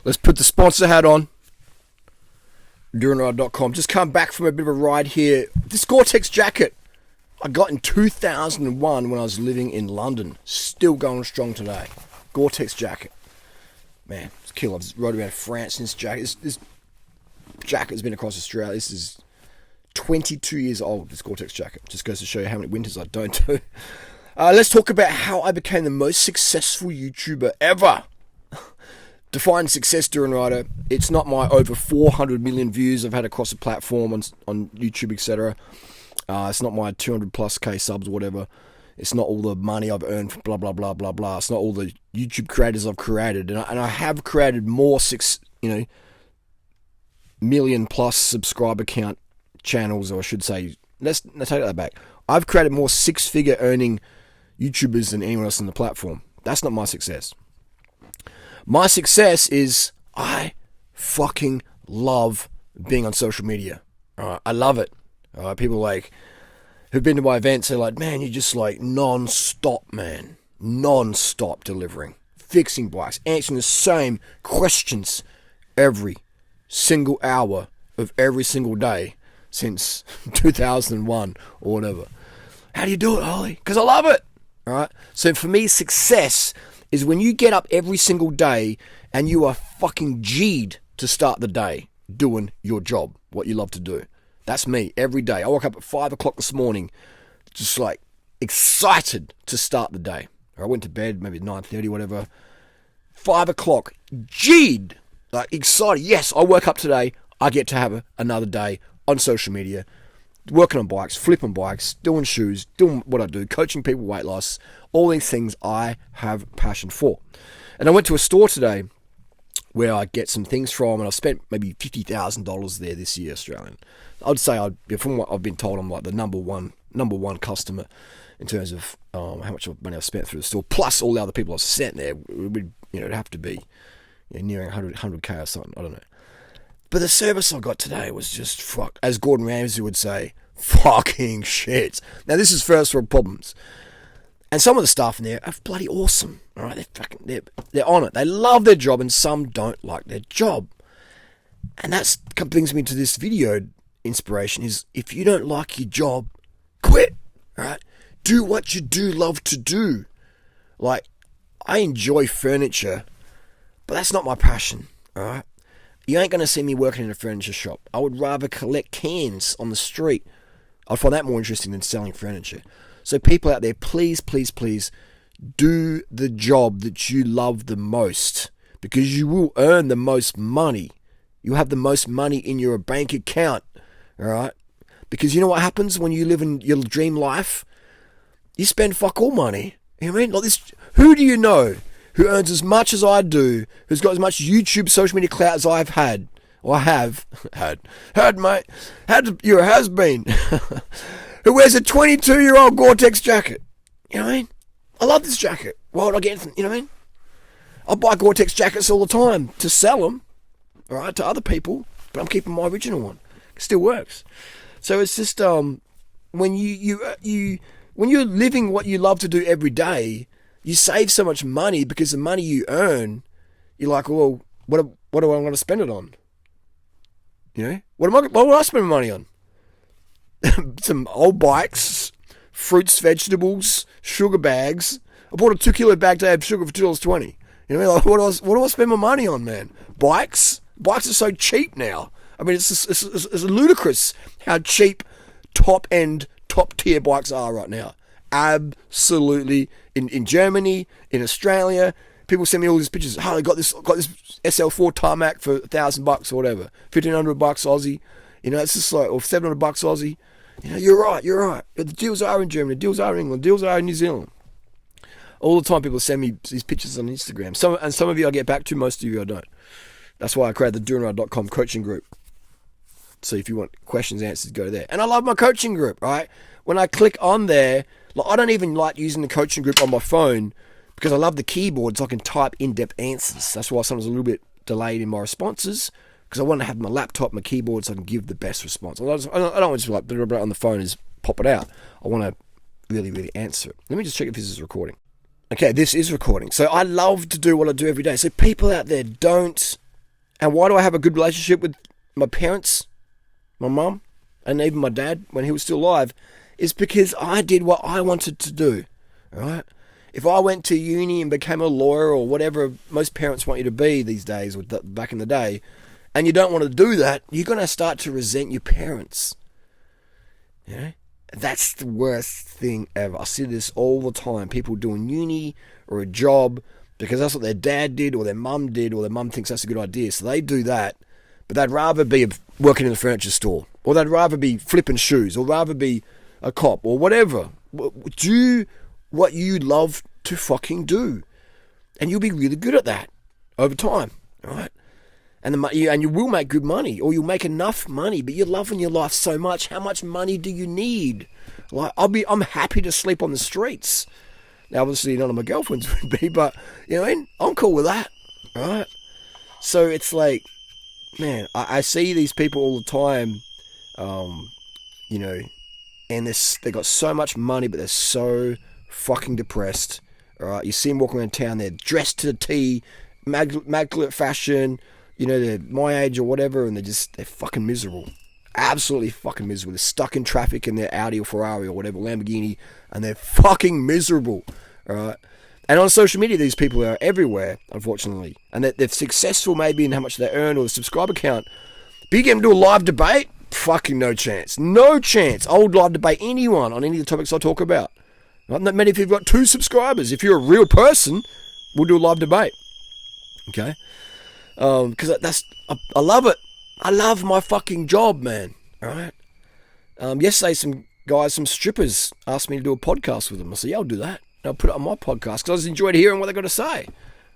Let's put the sponsor hat on. durianrider.com. Just come back from a bit of a ride here. This Gore-Tex jacket I got in 2001 when I was living in London. Still going strong today. Gore-Tex jacket. Man, it's killer. I just rode around France in this jacket. This jacket has been across Australia. This is 22 years old, this Gore-Tex jacket. Just goes to show you how many winters I don't do. Let's talk about how I became the most successful YouTuber ever. Define success, durianrider. It's not my over 400 million views I've had across the platform on YouTube, etc. It's not my 200 plus K subs or whatever. It's not all the money I've earned from blah, blah, blah, blah, blah. It's not all the YouTube creators I've created. And I have created more million plus subscriber count channels, or I should say, let's take that back. I've created more six-figure earning YouTubers than anyone else on the platform. That's not my success. My success is I fucking love being on social media. All right, I love it. All right, people who've been to my events are like, man, you're just like non-stop, man. Non-stop delivering. Fixing bikes. Answering the same questions every single hour of every single day since 2001 or whatever. How do you do it, Holly? Because I love it. All right. So for me, success is when you get up every single day and you are fucking G'd to start the day doing your job, what you love to do. That's me every day. I woke up at 5 o'clock this morning, just like excited to start the day. Or I went to bed maybe 9:30, whatever. 5 o'clock, G'd, like excited. Yes, I woke up today. I get to have another day on social media, working on bikes, flipping bikes, doing shoes, doing what I do, coaching people weight loss, all these things I have passion for. And I went to a store today where I get some things from, and I've spent maybe $50,000 there this year, Australian. I'd say, from what I've been told, I'm like the number one customer in terms of how much money I've spent through the store, plus all the other people I've sent there. It would, it'd have to be nearing 100K or something. I don't know. But the service I got today was just fuck, as Gordon Ramsay would say, fucking shit. Now this is first world problems, and some of the staff in there are bloody awesome. All right, they're on it. They love their job, and some don't like their job. And that brings me to this video inspiration: is if you don't like your job, quit. All right, do what you do love to do. Like, I enjoy furniture, but that's not my passion. All right. You ain't going to see me working in a furniture shop. I would rather collect cans on the street. I'd find that more interesting than selling furniture. So people out there, please, please, please do the job that you love the most, because you will earn the most money. You'll have the most money in your bank account, all right? Because you know what happens when you live in your dream life? You spend fuck all money. You know what I mean? Like this, who do you know who earns as much as I do, who's got as much YouTube social media clout as I've had, or have had, mate, you're a has-been, who wears a 22-year-old Gore-Tex jacket? You know what I mean? I love this jacket. Why would I get anything? You know what I mean? I buy Gore-Tex jackets all the time to sell them, all right, to other people, but I'm keeping my original one. It still works. So it's just when when you're living what you love to do every day, you save so much money, because the money you earn, you're like, well, what do I want to spend it on? You know, what would I spend my money on? Some old bikes, fruits, vegetables, sugar bags. I bought a 2 kilo bag to have sugar for $2.20. You know, like, what do I spend my money on, man? Bikes are so cheap now. I mean, it's ludicrous how cheap top tier bikes are right now. Absolutely. In Germany, in Australia, people send me all these pictures. Oh, they got this SL4 tarmac for $1,000 or whatever, $1,500 Aussie. You know, it's just like, or $700 Aussie. You know, you're right. The deals are in Germany, the deals are in England, the deals are in New Zealand. All the time, people send me these pictures on Instagram. Some of you I get back to, most of you I don't. That's why I created the durianrider.com coaching group. So if you want questions answered, go there. And I love my coaching group, right? When I click on there, like, I don't even like using the coaching group on my phone, because I love the keyboard so I can type in-depth answers. That's why sometimes a little bit delayed in my responses, because I want to have my laptop, my keyboard, so I can give the best response. I don't want to just like on the phone and just pop it out. I want to really, really answer it. Let me just check if this is recording. Okay, this is recording. So I love to do what I do every day. So people out there, don't And why do I have a good relationship with my parents, my mum, and even my dad when he was still alive? Is because I did what I wanted to do, right? If I went to uni and became a lawyer or whatever most parents want you to be these days, or back in the day, and you don't want to do that, you're going to start to resent your parents. You know? That's the worst thing ever. I see this all the time. People doing uni or a job because that's what their dad did or their mum did, or their mum thinks that's a good idea. So they do that, but they'd rather be working in a furniture store, or they'd rather be flipping shoes, or rather be a cop, or whatever. Do what you love to fucking do, and you'll be really good at that over time, right? And you will make good money, or you'll make enough money, but you're loving your life so much. How much money do you need? Like, I'm happy to sleep on the streets. Now, obviously, none of my girlfriends would be, but, you know, I'm cool with that, right? So it's like, man, I see these people all the time, you know, and they got so much money, but they're so fucking depressed, all right? You see them walking around town, they're dressed to the T, immaculate fashion, you know, they're my age or whatever, and they're fucking miserable. Absolutely fucking miserable. They're stuck in traffic in their Audi or Ferrari or whatever, Lamborghini, and they're fucking miserable, alright? And on social media, these people are everywhere, unfortunately. And they're successful maybe in how much they earn or the subscriber count. But you get them to do a live debate? Fucking no chance. No chance. I would live debate anyone on any of the topics I talk about. Not many if you've got 2 subscribers. If you're a real person, we'll do a live debate. Okay? Because I love it. I love my fucking job, man. Alright? Yesterday, some strippers asked me to do a podcast with them. I said, yeah, I'll do that. And I'll put it on my podcast because I just enjoyed hearing what they got to say.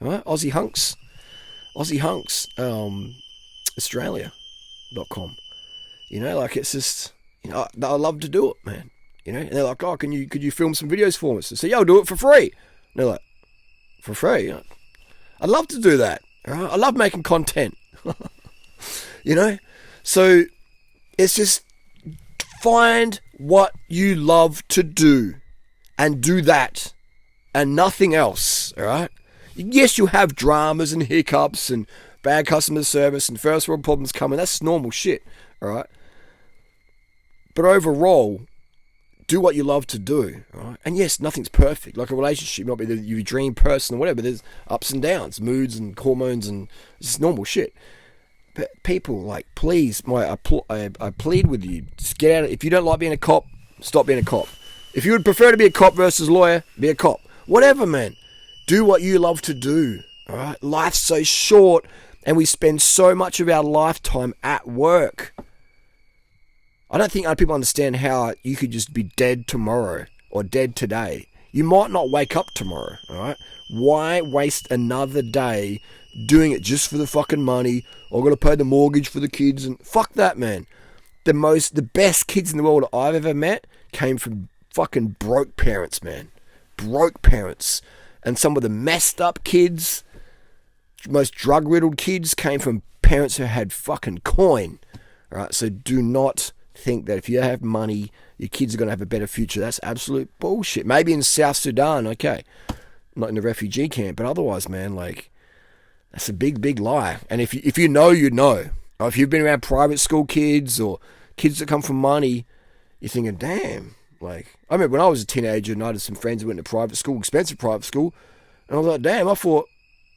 Alright? Aussie Hunks, Australia.com. You know, like, it's just, you know, I love to do it, man. You know, and they're like, oh, could you film some videos for us? I say, yeah, I'll do it for free. And they're like, for free? I'd love to do that. Right? I love making content. You know? So it's just find what you love to do and do that and nothing else. All right? Yes, you have dramas and hiccups and bad customer service and first world problems coming. That's normal shit. All right? But overall, do what you love to do, right? And yes, nothing's perfect. Like a relationship might be your dream person or whatever. There's ups and downs, moods and hormones, and it's normal shit. But people, like, please, I plead with you, just get out. If you don't like being a cop, stop being a cop. If you would prefer to be a cop versus lawyer, be a cop. Whatever, man. Do what you love to do, all right? Life's so short, and we spend so much of our lifetime at work. I don't think people understand how you could just be dead tomorrow or dead today. You might not wake up tomorrow, all right? Why waste another day doing it just for the fucking money, or got to pay the mortgage for the kids? And fuck that, man. The best kids in the world I've ever met came from fucking broke parents, man. Broke parents. And some of the messed up kids, most drug-riddled kids came from parents who had fucking coin, all right? So do not think that if you have money, your kids are going to have a better future. That's absolute bullshit. Maybe in South Sudan, okay, not in the refugee camp, but otherwise, man, like, that's a big, big lie. And if you know, you know. Or if you've been around private school kids or kids that come from money, you're thinking, damn. Like, I remember when I was a teenager and I had some friends who went to private school, expensive private school, and I was like, damn, I thought,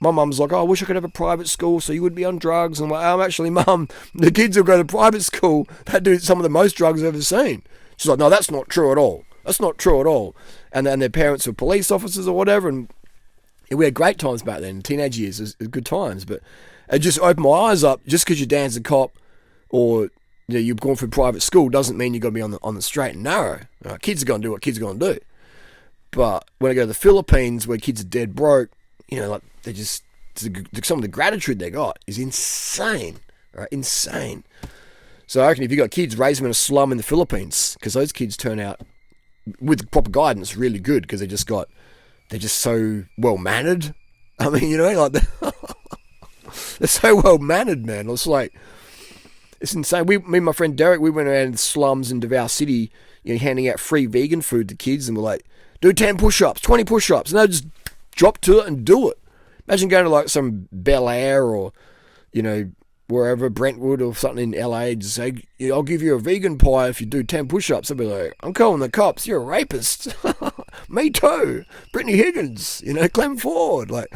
my mum's like, oh, I wish I could have a private school so you would be on drugs. And I'm like, oh, actually, mum, the kids who go to private school, they do some of the most drugs I've ever seen. She's like, no, that's not true at all. That's not true at all. And then their parents were police officers or whatever. And we had great times back then. Teenage years was good times. But it just opened my eyes up. Just because your dad's a cop or you've gone through private school doesn't mean you've got to be on the straight and narrow. Kids are going to do what kids are going to do. But when I go to the Philippines where kids are dead broke, you know, like, they just, some of the gratitude they got is insane, right? Insane. So I reckon if you got kids, raise them in a slum in the Philippines, because those kids turn out, with proper guidance, really good, because they're just so well mannered. I mean, you know, like they're so well mannered, man. It's like, it's insane. Me and my friend Derek, we went around the slums in Davao City, you know, handing out free vegan food to kids, and we're like, do 10 push-ups, 20 push-ups, and they just drop to it and do it. Imagine going to like some Bel Air or wherever, Brentwood or something in LA, just say, I'll give you a vegan pie if you do 10 push-ups. I'll be like, I'm calling the cops. You're a rapist. Me too. Brittany Higgins, Clem Ford. Like,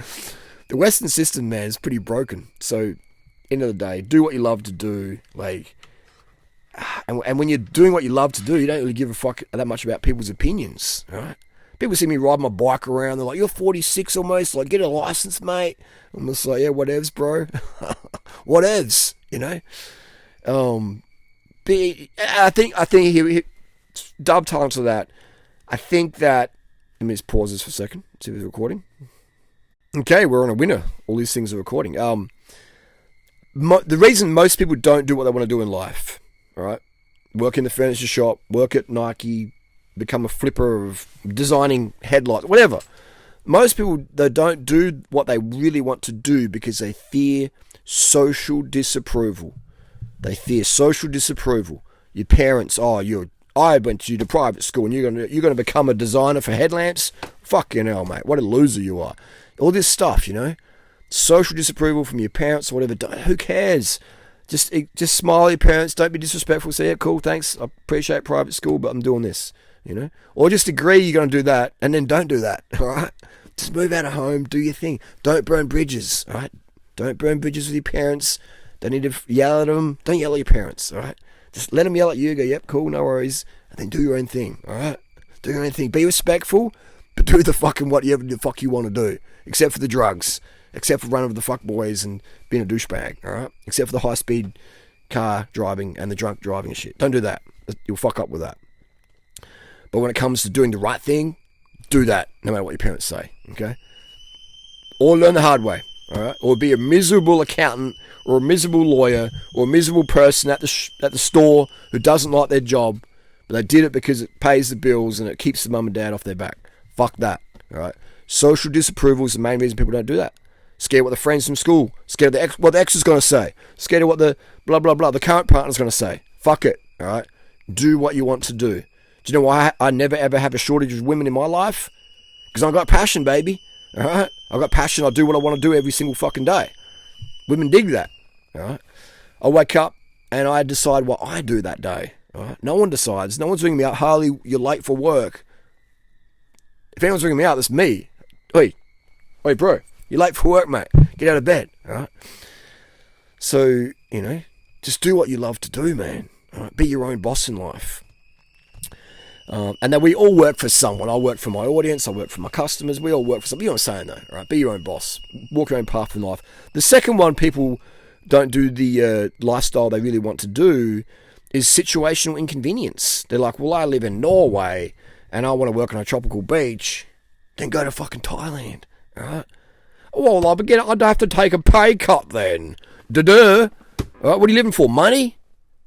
the Western system, man, is pretty broken. So, end of the day, do what you love to do. Like, and when you're doing what you love to do, you don't really give a fuck that much about people's opinions, right? People see me ride my bike around. They're like, you're 46 almost. Like, get a license, mate. I'm just like, yeah, whatevs, bro. Whatevs, I think here, dovetail to that. I think that, let me just pause this for a second. See if it's recording. Okay, we're on a winner. All these things are recording. The reason most people don't do what they want to do in life, all right? Work in the furniture shop, work at Nike, become a flipper of designing headlights, whatever. Most people, they don't do what they really want to do because they fear social disapproval. They fear social disapproval. Your parents, I went to private school and you're gonna become a designer for headlamps? Fucking hell, mate. What a loser you are. All this stuff, Social disapproval from your parents or whatever. Who cares? Just smile at your parents. Don't be disrespectful. Say, yeah, cool, thanks. I appreciate private school, but I'm doing this. Or just agree you're going to do that and then don't do that, all right? Just move out of home, do your thing. Don't burn bridges, all right? Don't burn bridges with your parents. Don't need to yell at them. Don't yell at your parents, all right? Just let them yell at you, go, yep, cool, no worries, and then do your own thing, all right? Do your own thing. Be respectful, but do the fucking whatever the fuck you want to do, except for the drugs, except for running with the fuck boys and being a douchebag, all right? Except for the high-speed car driving and the drunk driving and shit. Don't do that. You'll fuck up with that. But when it comes to doing the right thing, do that, no matter what your parents say, okay? Or learn the hard way, all right? Or be a miserable accountant or a miserable lawyer or a miserable person at the store who doesn't like their job, but they did it because it pays the bills and it keeps the mum and dad off their back. Fuck that, all right? Social disapproval is the main reason people don't do that. Scared of what the friends from school, scared of what the ex is going to say, scared of what the blah, blah, blah, the current partner's going to say. Fuck it, all right? Do what you want to do. Do you know why I never ever have a shortage of women in my life? Because I've got passion, baby. All right? I've got passion. I do what I want to do every single fucking day. Women dig that. All right? I wake up and I decide what I do that day. All right? No one decides. No one's ringing me out. Harley, you're late for work. If anyone's ringing me out, that's me. Oi, bro, you're late for work, mate. Get out of bed. All right? So, just do what you love to do, man. All right? Be your own boss in life. And then we all work for someone. I work for my audience. I work for my customers. We all work for someone. You know what I'm saying, though, right? Be your own boss. Walk your own path in life. The second one people don't do the lifestyle they really want to do is situational inconvenience. They're like, well, I live in Norway and I want to work on a tropical beach. Then go to fucking Thailand, all right? Well, I'd have to take a pay cut then. Duh. All right, what are you living for? Money?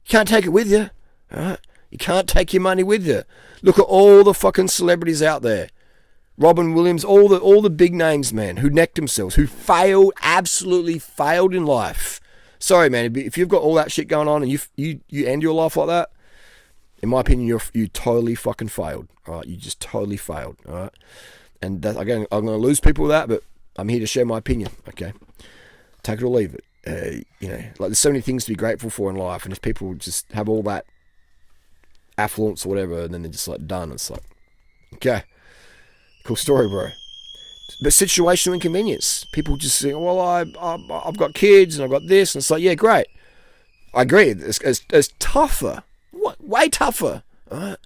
You can't take it with you, all right? You can't take your money with you. Look at all the fucking celebrities out there. Robin Williams, all the big names, man, who necked themselves, who absolutely failed in life. Sorry, man, if you've got all that shit going on and you end your life like that, in my opinion, you totally fucking failed. All right, you just totally failed. All right, and again, I'm going to lose people with that, but I'm here to share my opinion. Okay, take it or leave it. Like there's so many things to be grateful for in life, and if people just have all that affluence or whatever, and then they're just like done. It's like, okay, cool story, bro. But situational inconvenience. People just say, well, I've got kids and I've got this, and it's like, yeah, great. I agree. It's tougher, way tougher. All right?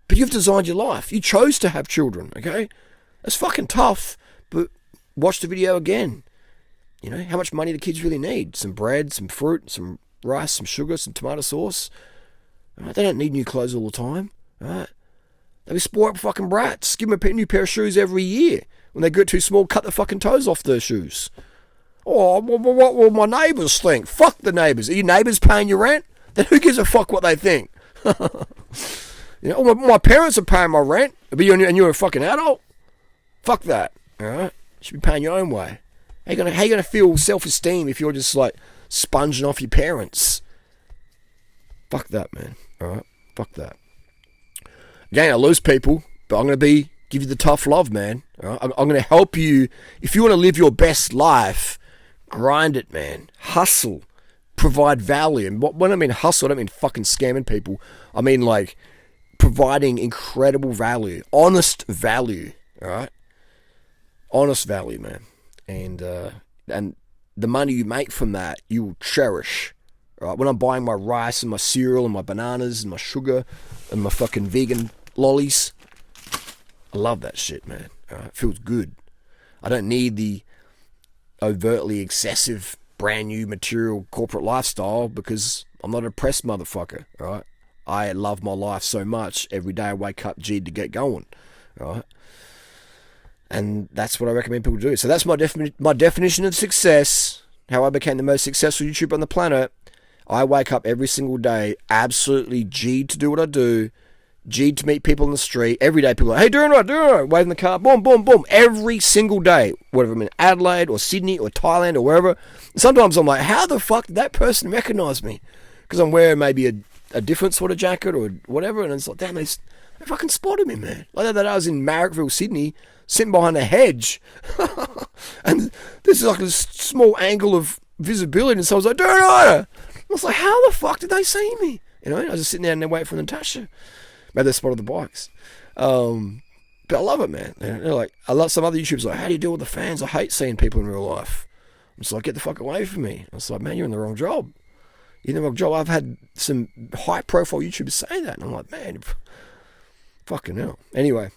But you've designed your life. You chose to have children. Okay, it's fucking tough. But watch the video again. How much money the kids really need? Some bread, some fruit, some rice, some sugar, some tomato sauce. Right, they don't need new clothes all the time. Right? They be spoiled fucking brats. Give them a new pair of shoes every year. When they get too small, cut the fucking toes off their shoes. Oh, what will my neighbours think? Fuck the neighbours. Are your neighbours paying your rent? Then who gives a fuck what they think? My parents are paying my rent, and you're a fucking adult. Fuck that. All right? You should be paying your own way. How you gonna feel self-esteem if you're just like sponging off your parents? Fuck that, man. All right, fuck that. Again, I lose people, but I'm gonna give you the tough love, man. All right? I'm gonna help you if you want to live your best life. Grind it, man. hustle, provide value. And when I mean hustle, I don't mean fucking scamming people. I mean like providing incredible value, honest value, all right? Honest value, man. And the money you make from that, you will cherish. Right? When I'm buying my rice and my cereal and my bananas and my sugar and my fucking vegan lollies, I love that shit, man. Right? It feels good. I don't need the overtly excessive, brand new material corporate lifestyle because I'm not a depressed motherfucker, right? I love my life so much. Every day I wake up G'd to get going, right? And that's what I recommend people do. So that's my definition of success, how I became the most successful YouTuber on the planet. I wake up every single day absolutely G'd to do what I do, G'd to meet people in the street. Every day people are like, hey, doing right, waving the car, boom, boom, boom. Every single day, whether I'm in Adelaide or Sydney or Thailand or wherever. Sometimes I'm like, how the fuck did that person recognize me? Because I'm wearing maybe a different sort of jacket or whatever. And it's like, damn, they fucking spotted me, man. Like that I was in Marrickville, Sydney, sitting behind a hedge. And this is like a small angle of visibility. And so I was like, durianrider. I was like, how the fuck did they see me? You know, I was just sitting there and they wait for Natasha. Maybe they spotted the bikes. But I love it, man. They're like, I love some other YouTubers like, how do you deal with the fans? I hate seeing people in real life. I'm just like, get the fuck away from me. I was like, man, you're in the wrong job. You're in the wrong job. I've had some high-profile YouTubers say that. And I'm like, man, fucking hell. Anyway,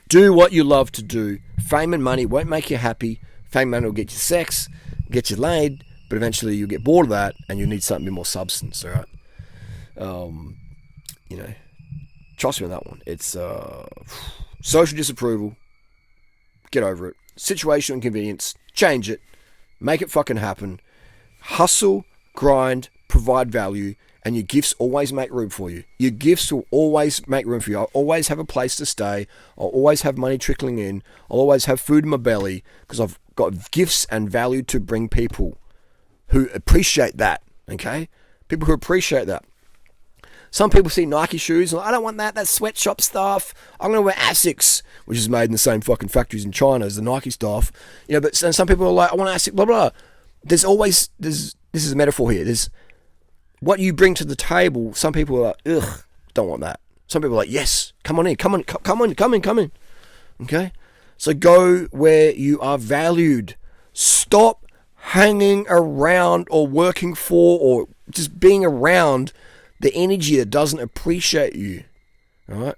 do what you love to do. Fame and money won't make you happy. Fame and money will get you sex, get you laid, but eventually you'll get bored of that and you'll need something more substance, all right? You know, trust me on that one. It's social disapproval. Get over it. Situational inconvenience. Change it. Make it fucking happen. Hustle, grind, provide value, and your gifts always make room for you. Your gifts will always make room for you. I'll always have a place to stay. I'll always have money trickling in. I'll always have food in my belly because I've got gifts and value to bring people who appreciate that, okay? People who appreciate that. Some people see Nike shoes and like, I don't want that. That's sweatshop stuff. I'm going to wear Asics, which is made in the same fucking factories in China as the Nike stuff. You know, but some people are like, I want Asics, blah, blah. This is a metaphor here. There's what you bring to the table. Some people are like, ugh, don't want that. Some people are like, yes, come on in. Okay? So go where you are valued. Stop hanging around or working for or just being around the energy that doesn't appreciate you. All right?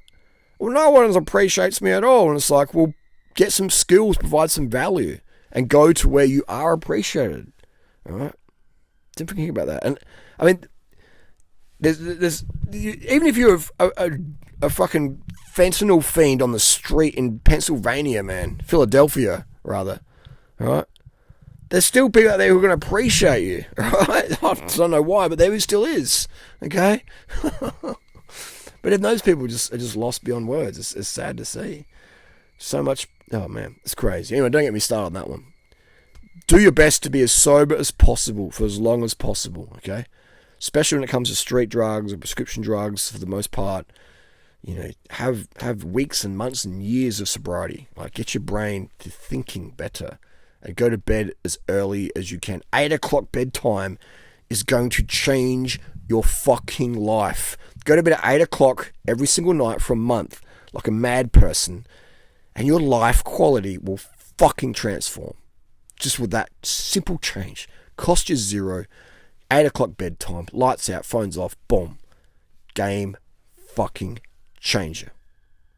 Well, no one appreciates me at all. And it's like, well, get some skills, provide some value, and go to where you are appreciated. All right? Don't think about that. And I mean, there's even if you're a fucking fentanyl fiend on the street in Pennsylvania, man, Philadelphia rather, all right? There's still people out there who are going to appreciate you, right? I don't know why, but there still is, okay? But if those people are just lost beyond words, it's sad to see. So much, oh man, it's crazy. Anyway, don't get me started on that one. Do your best to be as sober as possible for as long as possible, okay? Especially when it comes to street drugs or prescription drugs for the most part. You know, have weeks and months and years of sobriety. Like, get your brain to thinking better. And go to bed as early as you can. 8 o'clock bedtime is going to change your fucking life. Go to bed at 8 o'clock every single night for a month, like a mad person, and your life quality will fucking transform. Just with that simple change. Cost you zero. 8 o'clock bedtime, lights out, phones off, boom. Game fucking changer.